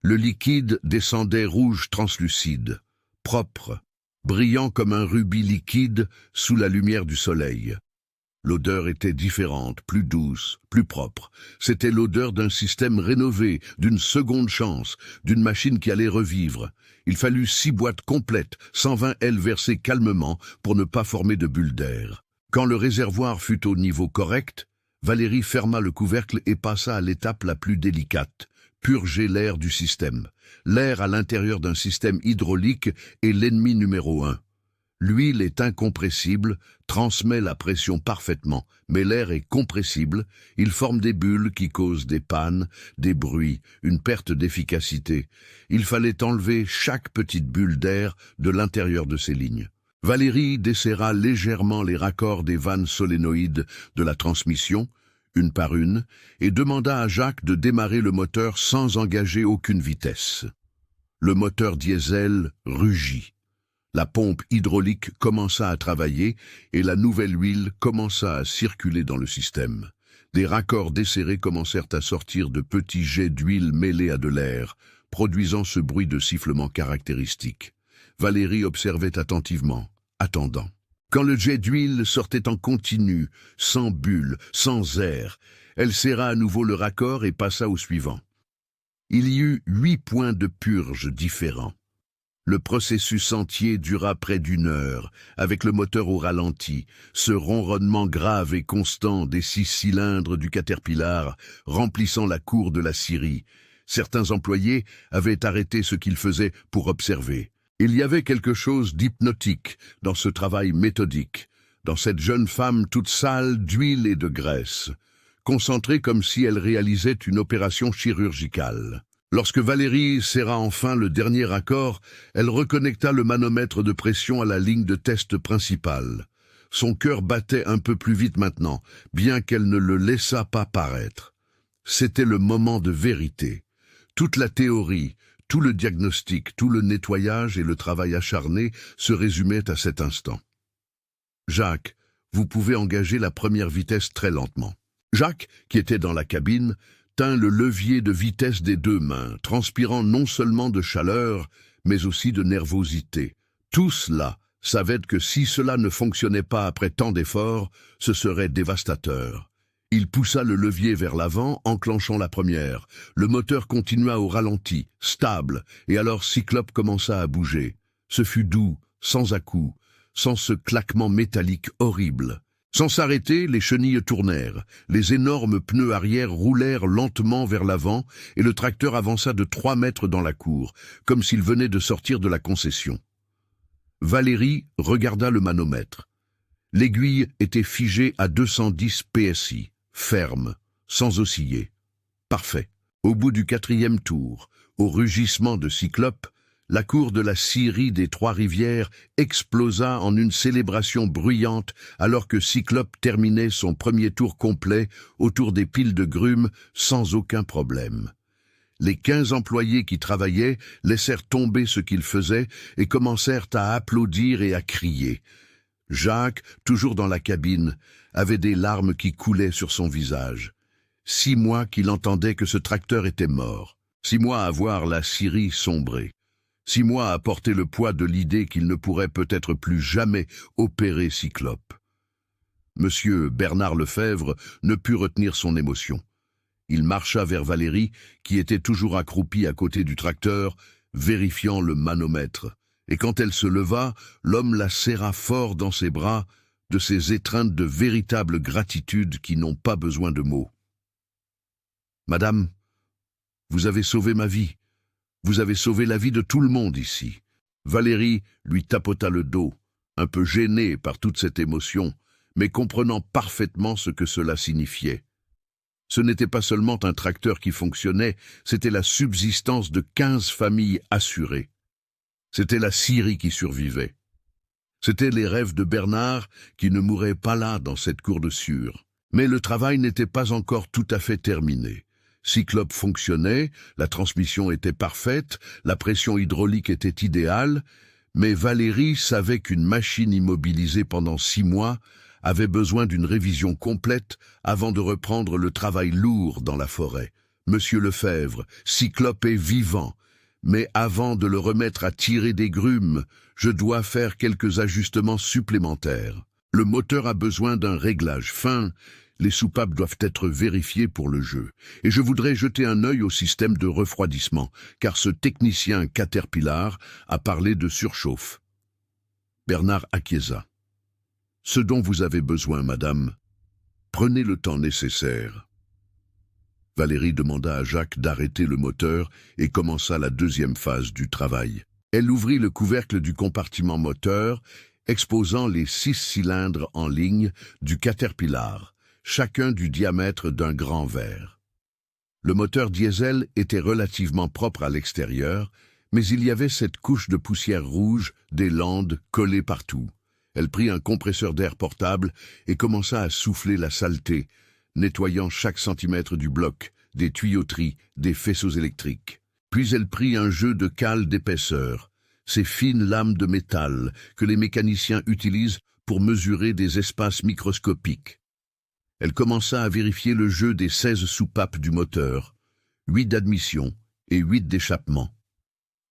Le liquide descendait rouge translucide, propre, brillant comme un rubis liquide sous la lumière du soleil. L'odeur était différente, plus douce, plus propre. C'était l'odeur d'un système rénové, d'une seconde chance, d'une machine qui allait revivre. Il fallut 6 boîtes complètes, 120 L versées calmement pour ne pas former de bulles d'air. Quand le réservoir fut au niveau correct, Valérie ferma le couvercle et passa à l'étape la plus délicate. Purger l'air du système. L'air à l'intérieur d'un système hydraulique est l'ennemi numéro 1. L'huile est incompressible, transmet la pression parfaitement, mais l'air est compressible, il forme des bulles qui causent des pannes, des bruits, une perte d'efficacité. Il fallait enlever chaque petite bulle d'air de l'intérieur de ces lignes. Valérie desserra légèrement les raccords des vannes solénoïdes de la transmission, une par une, et demanda à Jacques de démarrer le moteur sans engager aucune vitesse. Le moteur diesel rugit. La pompe hydraulique commença à travailler et la nouvelle huile commença à circuler dans le système. Des raccords desserrés commencèrent à sortir de petits jets d'huile mêlés à de l'air, produisant ce bruit de sifflement caractéristique. Valérie observait attentivement, attendant. Quand le jet d'huile sortait en continu, sans bulle, sans air, elle serra à nouveau le raccord et passa au suivant. Il y eut 8 points de purge différents. Le processus entier dura près d'1 heure, avec le moteur au ralenti, ce ronronnement grave et constant des 6 cylindres du Caterpillar remplissant la cour de la scierie. Certains employés avaient arrêté ce qu'ils faisaient pour observer. Il y avait quelque chose d'hypnotique dans ce travail méthodique, dans cette jeune femme toute sale d'huile et de graisse, concentrée comme si elle réalisait une opération chirurgicale. Lorsque Valérie serra enfin le dernier raccord, elle reconnecta le manomètre de pression à la ligne de test principale. Son cœur battait un peu plus vite maintenant, bien qu'elle ne le laissât pas paraître. C'était le moment de vérité. Toute la théorie, tout le diagnostic, tout le nettoyage et le travail acharné se résumaient à cet instant. « Jacques, vous pouvez engager la première vitesse très lentement. » Jacques, qui était dans la cabine, tint le levier de vitesse des 2 mains, transpirant non seulement de chaleur, mais aussi de nervosité. Tous là savaient que si cela ne fonctionnait pas après tant d'efforts, ce serait dévastateur. Il poussa le levier vers l'avant, enclenchant la première. Le moteur continua au ralenti, stable, et alors Cyclope commença à bouger. Ce fut doux, sans à-coups, sans ce claquement métallique horrible. Sans s'arrêter, les chenilles tournèrent, les énormes pneus arrière roulèrent lentement vers l'avant et le tracteur avança de 3 mètres dans la cour, comme s'il venait de sortir de la concession. Valérie regarda le manomètre. L'aiguille était figée à 210 PSI, ferme, sans osciller. Parfait. Au bout du 4e tour, au rugissement de Cyclope, la cour de la scierie des Trois-Rivières explosa en une célébration bruyante alors que Cyclope terminait son premier tour complet autour des piles de grumes sans aucun problème. Les 15 employés qui travaillaient laissèrent tomber ce qu'ils faisaient et commencèrent à applaudir et à crier. Jacques, toujours dans la cabine, avait des larmes qui coulaient sur son visage. 6 mois qu'il entendait que ce tracteur était mort. 6 mois à voir la scierie sombrer. 6 mois à porter le poids de l'idée qu'il ne pourrait peut-être plus jamais opérer Cyclope. Monsieur Bernard Lefebvre ne put retenir son émotion. Il marcha vers Valérie, qui était toujours accroupie à côté du tracteur, vérifiant le manomètre. Et quand elle se leva, l'homme la serra fort dans ses bras, de ces étreintes de véritable gratitude qui n'ont pas besoin de mots. « Madame, vous avez sauvé ma vie. Vous avez sauvé la vie de tout le monde ici. » Valérie lui tapota le dos, un peu gênée par toute cette émotion, mais comprenant parfaitement ce que cela signifiait. Ce n'était pas seulement un tracteur qui fonctionnait, c'était la subsistance de 15 familles assurées. C'était la scierie qui survivait. C'étaient les rêves de Bernard qui ne mouraient pas là dans cette cour de Sûre. Mais le travail n'était pas encore tout à fait terminé. Cyclope fonctionnait, la transmission était parfaite, la pression hydraulique était idéale, mais Valérie savait qu'une machine immobilisée pendant 6 mois avait besoin d'une révision complète avant de reprendre le travail lourd dans la forêt. Monsieur Lefebvre, Cyclope est vivant, mais avant de le remettre à tirer des grumes, je dois faire quelques ajustements supplémentaires. Le moteur a besoin d'un réglage fin, les soupapes doivent être vérifiées pour le jeu, et je voudrais jeter un œil au système de refroidissement, car ce technicien Caterpillar a parlé de surchauffe. Bernard acquiesça. « Ce dont vous avez besoin, madame, prenez le temps nécessaire. » Valérie demanda à Jacques d'arrêter le moteur et commença la 2e phase du travail. Elle ouvrit le couvercle du compartiment moteur, exposant les 6 cylindres en ligne du Caterpillar, chacun du diamètre d'un grand verre. Le moteur diesel était relativement propre à l'extérieur, mais il y avait cette couche de poussière rouge des Landes collée partout. Elle prit un compresseur d'air portable et commença à souffler la saleté, nettoyant chaque centimètre du bloc, des tuyauteries, des faisceaux électriques. Puis elle prit un jeu de cales d'épaisseur, ces fines lames de métal que les mécaniciens utilisent pour mesurer des espaces microscopiques. Elle commença à vérifier le jeu des 16 soupapes du moteur, 8 d'admission et 8 d'échappement.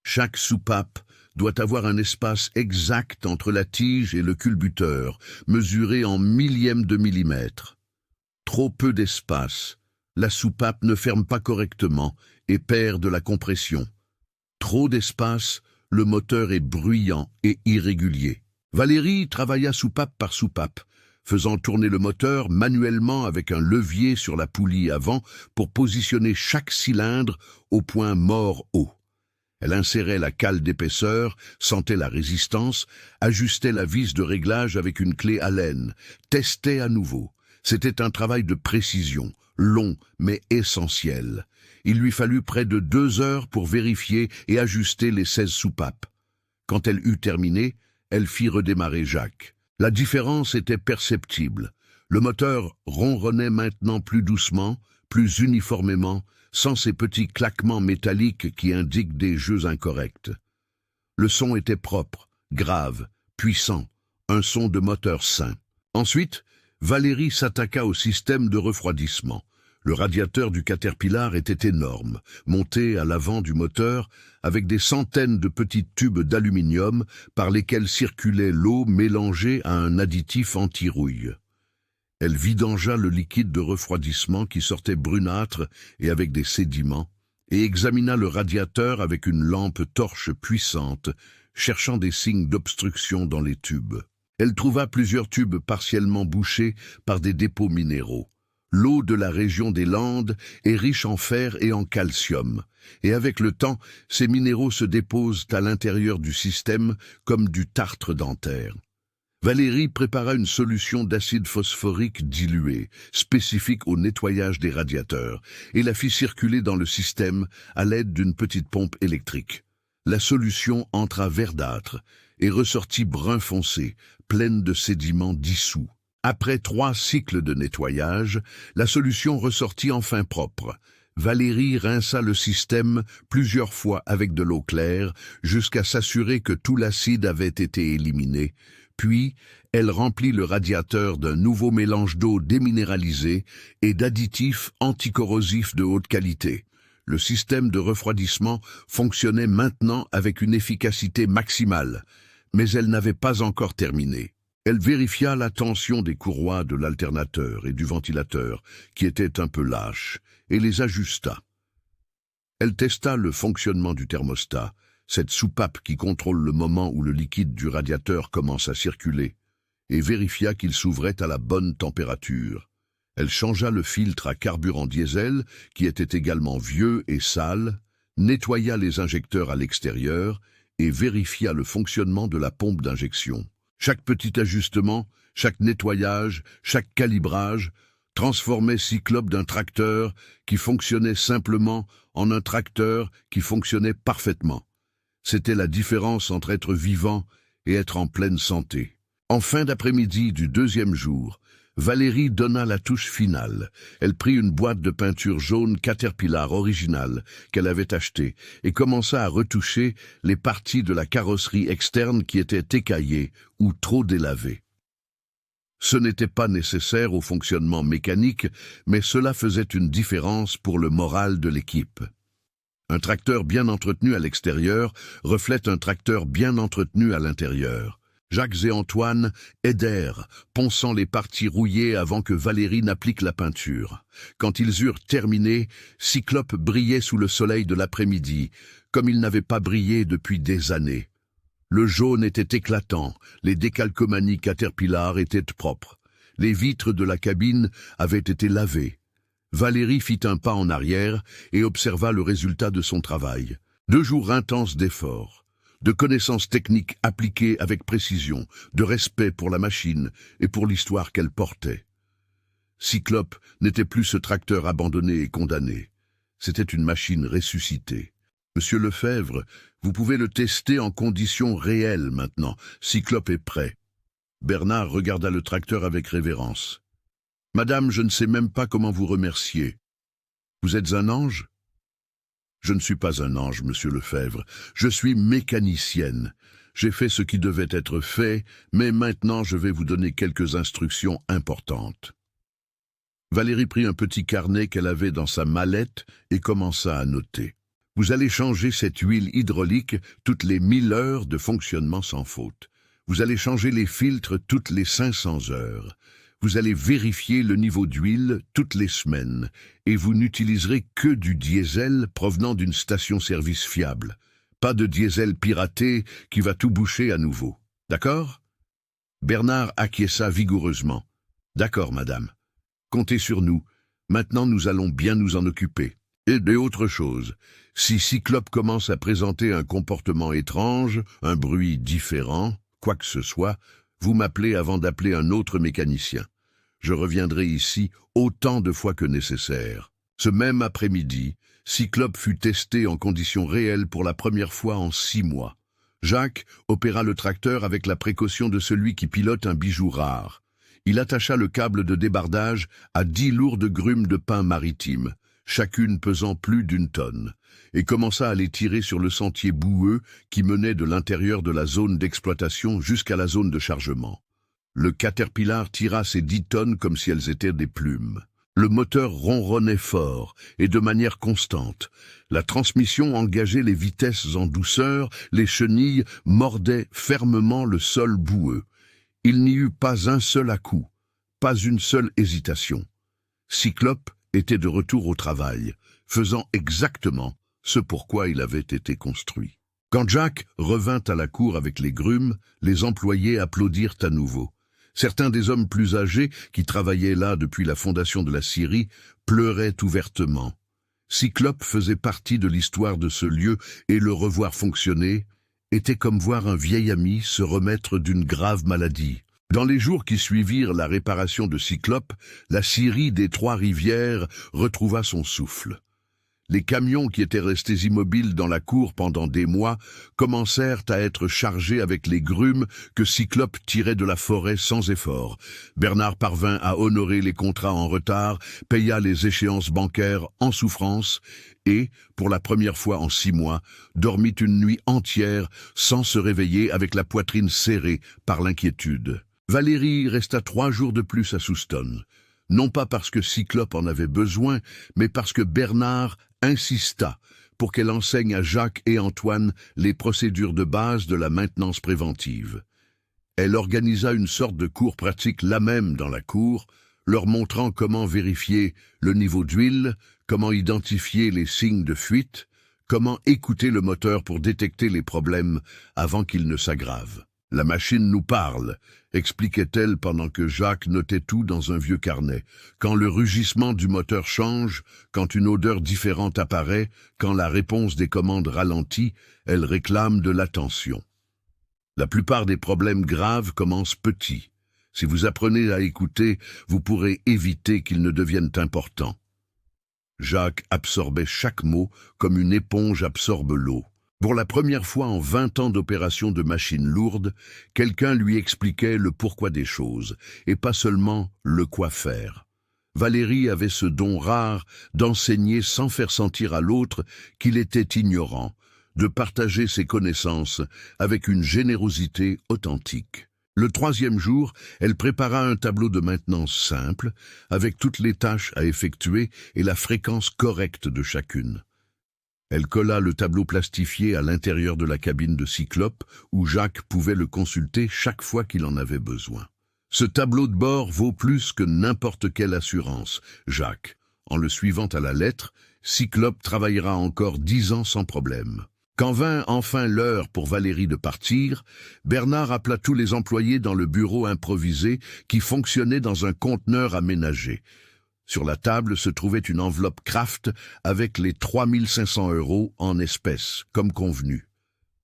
Chaque soupape doit avoir un espace exact entre la tige et le culbuteur, mesuré en millièmes de millimètre. Trop peu d'espace. La soupape ne ferme pas correctement et perd de la compression. Trop d'espace, le moteur est bruyant et irrégulier. Valérie travailla soupape par soupape, faisant tourner le moteur manuellement avec un levier sur la poulie avant pour positionner chaque cylindre au point mort haut. Elle insérait la cale d'épaisseur, sentait la résistance, ajustait la vis de réglage avec une clé Allen, testait à nouveau. C'était un travail de précision, long mais essentiel. Il lui fallut près de 2 heures pour vérifier et ajuster les 16 soupapes. Quand elle eut terminé, elle fit redémarrer Jacques. La différence était perceptible. Le moteur ronronnait maintenant plus doucement, plus uniformément, sans ces petits claquements métalliques qui indiquent des jeux incorrects. Le son était propre, grave, puissant, un son de moteur sain. Ensuite, Valérie s'attaqua au système de refroidissement. Le radiateur du Caterpillar était énorme, monté à l'avant du moteur avec des centaines de petits tubes d'aluminium par lesquels circulait l'eau mélangée à un additif anti-rouille. Elle vidangea le liquide de refroidissement qui sortait brunâtre et avec des sédiments, et examina le radiateur avec une lampe torche puissante, cherchant des signes d'obstruction dans les tubes. Elle trouva plusieurs tubes partiellement bouchés par des dépôts minéraux. L'eau de la région des Landes est riche en fer et en calcium, et avec le temps, ces minéraux se déposent à l'intérieur du système comme du tartre dentaire. Valérie prépara une solution d'acide phosphorique dilué, spécifique au nettoyage des radiateurs, et la fit circuler dans le système à l'aide d'une petite pompe électrique. La solution entra verdâtre et ressortit brun foncé, pleine de sédiments dissous. Après 3 cycles de nettoyage, la solution ressortit enfin propre. Valérie rinça le système plusieurs fois avec de l'eau claire jusqu'à s'assurer que tout l'acide avait été éliminé. Puis, elle remplit le radiateur d'un nouveau mélange d'eau déminéralisée et d'additifs anticorrosifs de haute qualité. Le système de refroidissement fonctionnait maintenant avec une efficacité maximale, mais elle n'avait pas encore terminé. Elle vérifia la tension des courroies de l'alternateur et du ventilateur, qui étaient un peu lâches, et les ajusta. Elle testa le fonctionnement du thermostat, cette soupape qui contrôle le moment où le liquide du radiateur commence à circuler, et vérifia qu'il s'ouvrait à la bonne température. Elle changea le filtre à carburant diesel, qui était également vieux et sale, nettoya les injecteurs à l'extérieur et vérifia le fonctionnement de la pompe d'injection. Chaque petit ajustement, chaque nettoyage, chaque calibrage transformait Cyclope d'un tracteur qui fonctionnait simplement en un tracteur qui fonctionnait parfaitement. C'était la différence entre être vivant et être en pleine santé. En fin d'après-midi du 2e jour, Valérie donna la touche finale. Elle prit une boîte de peinture jaune Caterpillar originale qu'elle avait achetée et commença à retoucher les parties de la carrosserie externe qui étaient écaillées ou trop délavées. Ce n'était pas nécessaire au fonctionnement mécanique, mais cela faisait une différence pour le moral de l'équipe. Un tracteur bien entretenu à l'extérieur reflète un tracteur bien entretenu à l'intérieur. Jacques et Antoine aidèrent, ponçant les parties rouillées avant que Valérie n'applique la peinture. Quand ils eurent terminé, Cyclope brillait sous le soleil de l'après-midi, comme il n'avait pas brillé depuis des années. Le jaune était éclatant, les décalcomanies Caterpillar étaient propres. Les vitres de la cabine avaient été lavées. Valérie fit un pas en arrière et observa le résultat de son travail. 2 jours intenses d'efforts, de connaissances techniques appliquées avec précision, de respect pour la machine et pour l'histoire qu'elle portait. Cyclope n'était plus ce tracteur abandonné et condamné. C'était une machine ressuscitée. Monsieur Lefebvre, vous pouvez le tester en conditions réelles maintenant. Cyclope est prêt. Bernard regarda le tracteur avec révérence. Madame, je ne sais même pas comment vous remercier. Vous êtes un ange ? Je ne suis pas un ange, monsieur Lefebvre. Je suis mécanicienne. J'ai fait ce qui devait être fait, mais maintenant je vais vous donner quelques instructions importantes. Valérie prit un petit carnet qu'elle avait dans sa mallette et commença à noter. Vous allez changer cette huile hydraulique toutes les 1000 heures de fonctionnement sans faute. Vous allez changer les filtres toutes les 500 heures. Vous allez vérifier le niveau d'huile toutes les semaines et vous n'utiliserez que du diesel provenant d'une station-service fiable. Pas de diesel piraté qui va tout boucher à nouveau. D'accord ? Bernard acquiesça vigoureusement. D'accord, madame. Comptez sur nous. Maintenant, nous allons bien nous en occuper. Et autre chose, si Cyclope commence à présenter un comportement étrange, un bruit différent, quoi que ce soit, vous m'appelez avant d'appeler un autre mécanicien. Je reviendrai ici autant de fois que nécessaire. Ce même après-midi, Cyclope fut testé en conditions réelles pour la première fois en 6 mois. Jacques opéra le tracteur avec la précaution de celui qui pilote un bijou rare. Il attacha le câble de débardage à 10 lourdes grumes de pin maritime, chacune pesant plus d'1 tonne, et commença à les tirer sur le sentier boueux qui menait de l'intérieur de la zone d'exploitation jusqu'à la zone de chargement. Le Caterpillar tira ces 10 tonnes comme si elles étaient des plumes. Le moteur ronronnait fort et de manière constante. La transmission engageait les vitesses en douceur, les chenilles mordaient fermement le sol boueux. Il n'y eut pas un seul à-coup, pas une seule hésitation. Cyclope était de retour au travail, faisant exactement ce pourquoi il avait été construit. Quand Jacques revint à la cour avec les grumes, les employés applaudirent à nouveau. Certains des hommes plus âgés, qui travaillaient là depuis la fondation de la scierie, pleuraient ouvertement. Cyclope faisait partie de l'histoire de ce lieu et le revoir fonctionner était comme voir un vieil ami se remettre d'une grave maladie. Dans les jours qui suivirent la réparation de Cyclope, la scierie des Trois-Rivières retrouva son souffle. Les camions qui étaient restés immobiles dans la cour pendant des mois commencèrent à être chargés avec les grumes que Cyclope tirait de la forêt sans effort. Bernard parvint à honorer les contrats en retard, paya les échéances bancaires en souffrance et, pour la première fois en 6 mois, dormit une nuit entière sans se réveiller avec la poitrine serrée par l'inquiétude. Valérie resta 3 jours de plus à Souston. Non pas parce que Cyclope en avait besoin, mais parce que Bernard insista pour qu'elle enseigne à Jacques et Antoine les procédures de base de la maintenance préventive. Elle organisa une sorte de cours pratique là même dans la cour, leur montrant comment vérifier le niveau d'huile, comment identifier les signes de fuite, comment écouter le moteur pour détecter les problèmes avant qu'ils ne s'aggravent. « La machine nous parle », expliquait-elle pendant que Jacques notait tout dans un vieux carnet. Quand le rugissement du moteur change, quand une odeur différente apparaît, quand la réponse des commandes ralentit, elle réclame de l'attention. La plupart des problèmes graves commencent petits. Si vous apprenez à écouter, vous pourrez éviter qu'ils ne deviennent importants. Jacques absorbait chaque mot comme une éponge absorbe l'eau. Pour la première fois en 20 ans d'opération de machines lourdes, quelqu'un lui expliquait le pourquoi des choses, et pas seulement le quoi faire. Valérie avait ce don rare d'enseigner sans faire sentir à l'autre qu'il était ignorant, de partager ses connaissances avec une générosité authentique. Le 3e jour, elle prépara un tableau de maintenance simple, avec toutes les tâches à effectuer et la fréquence correcte de chacune. Elle colla le tableau plastifié à l'intérieur de la cabine de Cyclope, où Jacques pouvait le consulter chaque fois qu'il en avait besoin. Ce tableau de bord vaut plus que n'importe quelle assurance, Jacques. En le suivant à la lettre, Cyclope travaillera encore 10 ans sans problème. Quand vint enfin l'heure pour Valérie de partir, Bernard appela tous les employés dans le bureau improvisé qui fonctionnait dans un conteneur aménagé. Sur la table se trouvait une enveloppe Kraft avec les 3500 € en espèces, comme convenu.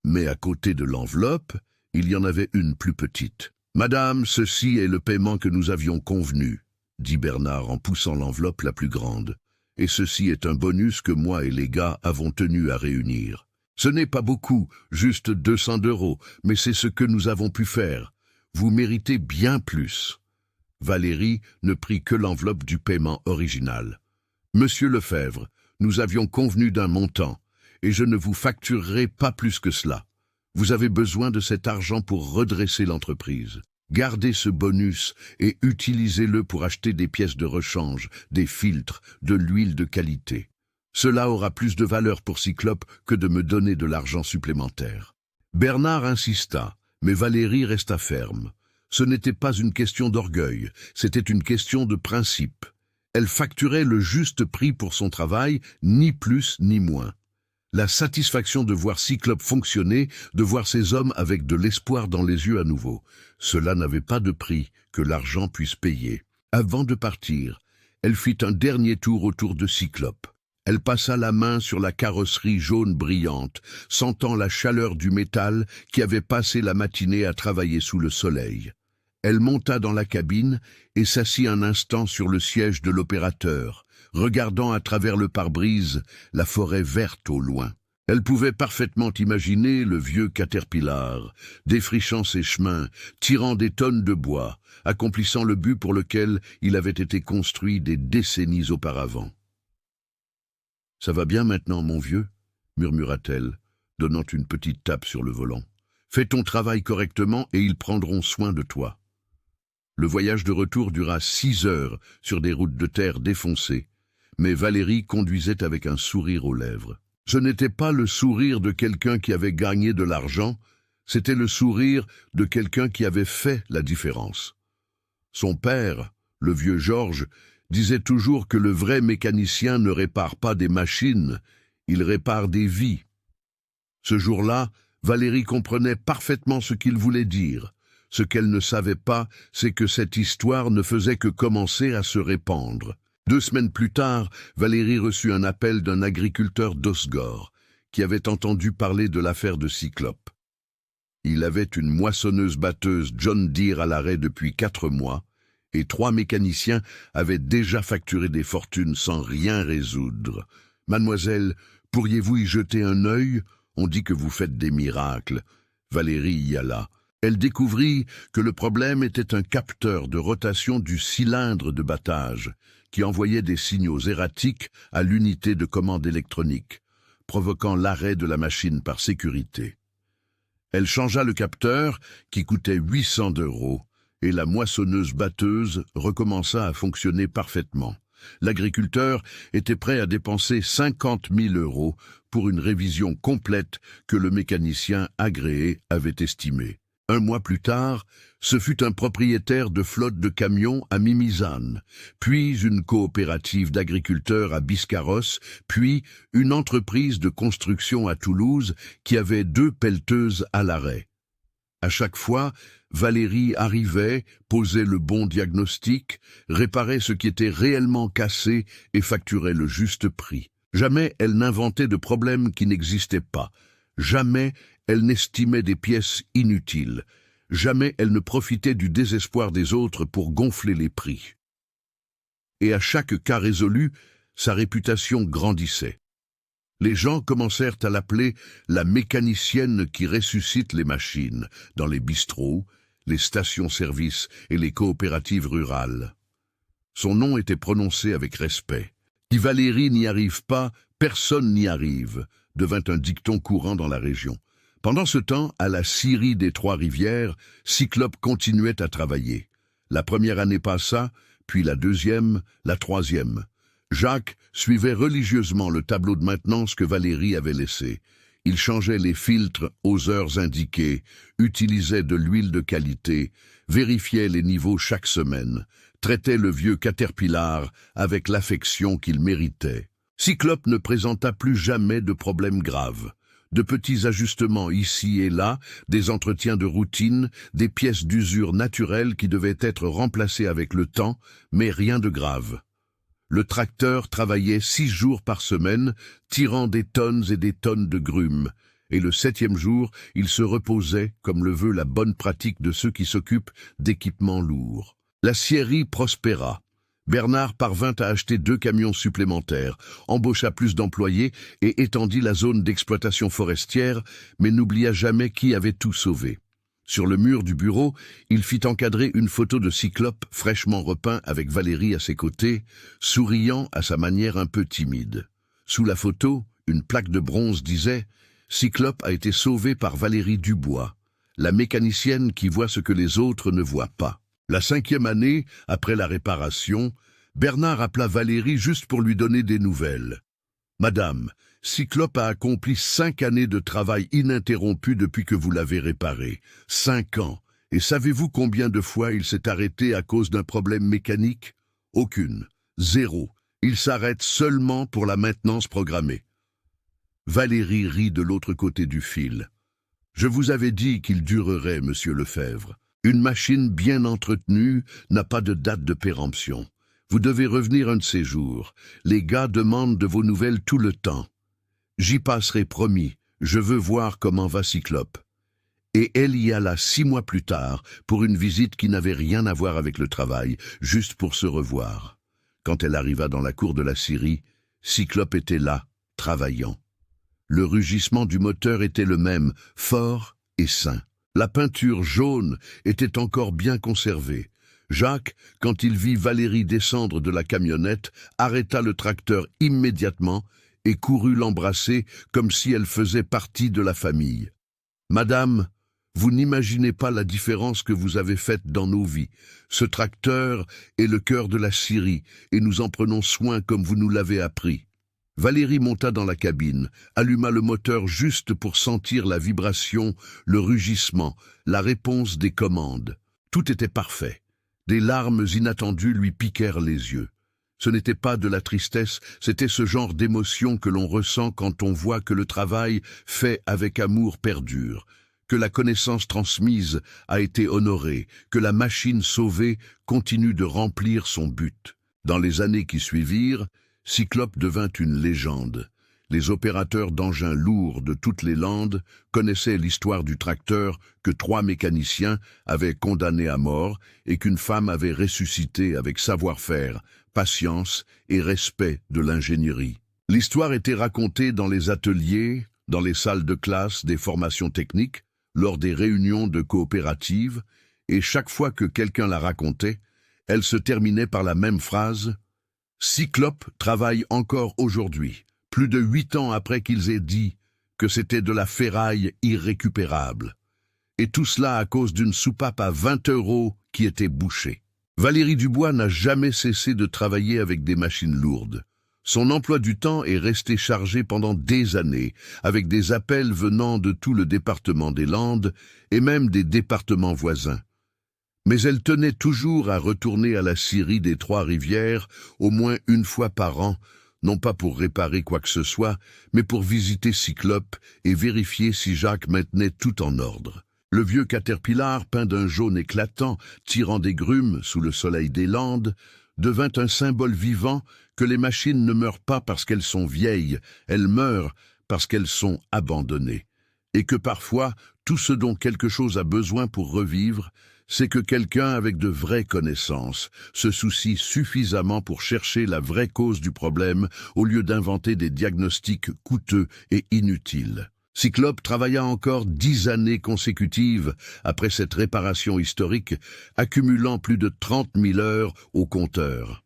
Mais à côté de l'enveloppe, il y en avait une plus petite. « Madame, ceci est le paiement que nous avions convenu, » dit Bernard en poussant l'enveloppe la plus grande. « Et ceci est un bonus que moi et les gars avons tenu à réunir. Ce n'est pas beaucoup, juste 200 €, mais c'est ce que nous avons pu faire. Vous méritez bien plus. » Valérie ne prit que l'enveloppe du paiement original. « Monsieur Lefebvre, nous avions convenu d'un montant, et je ne vous facturerai pas plus que cela. Vous avez besoin de cet argent pour redresser l'entreprise. Gardez ce bonus et utilisez-le pour acheter des pièces de rechange, des filtres, de l'huile de qualité. Cela aura plus de valeur pour Cyclope que de me donner de l'argent supplémentaire. Bernard insista, mais Valérie resta ferme. Ce n'était pas une question d'orgueil, c'était une question de principe. Elle facturait le juste prix pour son travail, ni plus ni moins. La satisfaction de voir Cyclope fonctionner, de voir ces hommes avec de l'espoir dans les yeux à nouveau. Cela n'avait pas de prix que l'argent puisse payer. Avant de partir, elle fit un dernier tour autour de Cyclope. Elle passa la main sur la carrosserie jaune brillante, sentant la chaleur du métal qui avait passé la matinée à travailler sous le soleil. Elle monta dans la cabine et s'assit un instant sur le siège de l'opérateur, regardant à travers le pare-brise la forêt verte au loin. Elle pouvait parfaitement imaginer le vieux Caterpillar, défrichant ses chemins, tirant des tonnes de bois, accomplissant le but pour lequel il avait été construit des décennies auparavant. « Ça va bien maintenant, mon vieux ?» murmura-t-elle, donnant une petite tape sur le volant. « Fais ton travail correctement et ils prendront soin de toi. » Le voyage de retour dura 6 heures sur des routes de terre défoncées, mais Valérie conduisait avec un sourire aux lèvres. Ce n'était pas le sourire de quelqu'un qui avait gagné de l'argent, c'était le sourire de quelqu'un qui avait fait la différence. Son père, le vieux Georges, disait toujours que le vrai mécanicien ne répare pas des machines, il répare des vies. Ce jour-là, Valérie comprenait parfaitement ce qu'il voulait dire. Ce qu'elle ne savait pas, c'est que cette histoire ne faisait que commencer à se répandre. 2 semaines plus tard, Valérie reçut un appel d'un agriculteur d'Osgore, qui avait entendu parler de l'affaire de Cyclope. Il avait une moissonneuse-batteuse John Deere à l'arrêt depuis 4 mois, et 3 mécaniciens avaient déjà facturé des fortunes sans rien résoudre. « Mademoiselle, pourriez-vous y jeter un œil? On dit que vous faites des miracles. » Valérie y alla. Elle découvrit que le problème était un capteur de rotation du cylindre de battage, qui envoyait des signaux erratiques à l'unité de commande électronique, provoquant l'arrêt de la machine par sécurité. Elle changea le capteur, qui coûtait 800 €, et la moissonneuse-batteuse recommença à fonctionner parfaitement. L'agriculteur était prêt à dépenser 50 000 € pour une révision complète que le mécanicien agréé avait estimée. 1 mois plus tard, ce fut un propriétaire de flotte de camions à Mimizane, puis une coopérative d'agriculteurs à Biscarrosse, puis une entreprise de construction à Toulouse qui avait 2 pelleteuses à l'arrêt. À chaque fois, Valérie arrivait, posait le bon diagnostic, réparait ce qui était réellement cassé et facturait le juste prix. Jamais elle n'inventait de problèmes qui n'existaient pas. Jamais elle n'estimait des pièces inutiles. Jamais elle ne profitait du désespoir des autres pour gonfler les prix. Et à chaque cas résolu, sa réputation grandissait. Les gens commencèrent à l'appeler la mécanicienne qui ressuscite les machines dans les bistrots, les stations-service et les coopératives rurales. Son nom était prononcé avec respect. Si Valérie n'y arrive pas, personne n'y arrive, devint un dicton courant dans la région. Pendant ce temps, à la scierie des Trois-Rivières, Cyclope continuait à travailler. La première année passa, puis la deuxième, la troisième. Jacques suivait religieusement le tableau de maintenance que Valérie avait laissé. Il changeait les filtres aux heures indiquées, utilisait de l'huile de qualité, vérifiait les niveaux chaque semaine, traitait le vieux Caterpillar avec l'affection qu'il méritait. Cyclope ne présenta plus jamais de problèmes graves. De petits ajustements ici et là, des entretiens de routine, des pièces d'usure naturelles qui devaient être remplacées avec le temps, mais rien de grave. Le tracteur travaillait 6 jours par semaine, tirant des tonnes et des tonnes de grumes, et le 7e jour, il se reposait, comme le veut la bonne pratique de ceux qui s'occupent d'équipements lourds. La scierie prospéra. Bernard parvint à acheter 2 camions supplémentaires, embaucha plus d'employés et étendit la zone d'exploitation forestière, mais n'oublia jamais qui avait tout sauvé. Sur le mur du bureau, il fit encadrer une photo de Cyclope fraîchement repeint avec Valérie à ses côtés, souriant à sa manière un peu timide. Sous la photo, une plaque de bronze disait « Cyclope a été sauvé par Valérie Dubois, la mécanicienne qui voit ce que les autres ne voient pas ». La 5e année, après la réparation, Bernard appela Valérie juste pour lui donner des nouvelles. « Madame, Cyclope a accompli 5 années de travail ininterrompu depuis que vous l'avez réparé. 5 ans. Et savez-vous combien de fois il s'est arrêté à cause d'un problème mécanique? Aucune. 0. Il s'arrête seulement pour la maintenance programmée. Valérie rit de l'autre côté du fil. Je vous avais dit qu'il durerait, monsieur Lefebvre. Une machine bien entretenue n'a pas de date de péremption. Vous devez revenir un de ces jours. Les gars demandent de vos nouvelles tout le temps. J'y passerai, promis. Je veux voir comment va Cyclope. Et elle y alla 6 mois plus tard pour une visite qui n'avait rien à voir avec le travail, juste pour se revoir. Quand elle arriva dans la cour de la scierie, Cyclope était là, travaillant. Le rugissement du moteur était le même, fort et sain. La peinture jaune était encore bien conservée. Jacques, quand il vit Valérie descendre de la camionnette, arrêta le tracteur immédiatement et courut l'embrasser comme si elle faisait partie de la famille. « Madame, vous n'imaginez pas la différence que vous avez faite dans nos vies. Ce tracteur est le cœur de la scierie et nous en prenons soin comme vous nous l'avez appris. » Valérie monta dans la cabine, alluma le moteur juste pour sentir la vibration, le rugissement, la réponse des commandes. Tout était parfait. Des larmes inattendues lui piquèrent les yeux. Ce n'était pas de la tristesse, c'était ce genre d'émotion que l'on ressent quand on voit que le travail fait avec amour perdure, que la connaissance transmise a été honorée, que la machine sauvée continue de remplir son but. Dans les années qui suivirent, Cyclope devint une légende. Les opérateurs d'engins lourds de toutes les Landes connaissaient l'histoire du tracteur que 3 mécaniciens avaient condamné à mort et qu'une femme avait ressuscité avec savoir-faire, patience et respect de l'ingénierie. L'histoire était racontée dans les ateliers, dans les salles de classe des formations techniques, lors des réunions de coopératives, et chaque fois que quelqu'un la racontait, elle se terminait par la même phrase « Cyclope travaille encore aujourd'hui ». Plus de 8 ans après qu'ils aient dit que c'était de la ferraille irrécupérable. Et tout cela à cause d'une soupape à 20 € qui était bouchée. Valérie Dubois n'a jamais cessé de travailler avec des machines lourdes. Son emploi du temps est resté chargé pendant des années, avec des appels venant de tout le département des Landes et même des départements voisins. Mais elle tenait toujours à retourner à la scierie des Trois-Rivières au moins une fois par an, non pas pour réparer quoi que ce soit, mais pour visiter Cyclope et vérifier si Jacques maintenait tout en ordre. Le vieux Caterpillar, peint d'un jaune éclatant, tirant des grumes sous le soleil des Landes, devint un symbole vivant que les machines ne meurent pas parce qu'elles sont vieilles, elles meurent parce qu'elles sont abandonnées. Et que parfois, tout ce dont quelque chose a besoin pour revivre, c'est que quelqu'un avec de vraies connaissances se soucie suffisamment pour chercher la vraie cause du problème au lieu d'inventer des diagnostics coûteux et inutiles. Cyclope travailla encore 10 années consécutives après cette réparation historique, accumulant plus de 30 000 heures au compteur.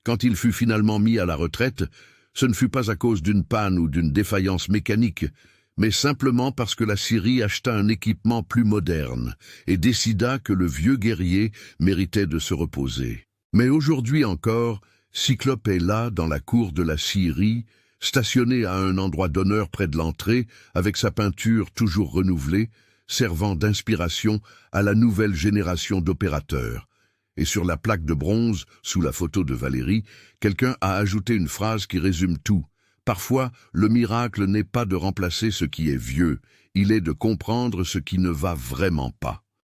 Quand il fut finalement mis à la retraite, ce ne fut pas à cause d'une panne ou d'une défaillance mécanique, mais simplement parce que la scierie acheta un équipement plus moderne et décida que le vieux guerrier méritait de se reposer. Mais aujourd'hui encore, Cyclope est là, dans la cour de la scierie, stationné à un endroit d'honneur près de l'entrée, avec sa peinture toujours renouvelée, servant d'inspiration à la nouvelle génération d'opérateurs. Et sur la plaque de bronze, sous la photo de Valérie, quelqu'un a ajouté une phrase qui résume tout. Parfois, le miracle n'est pas de remplacer ce qui est vieux, il est de comprendre ce qui ne va vraiment pas.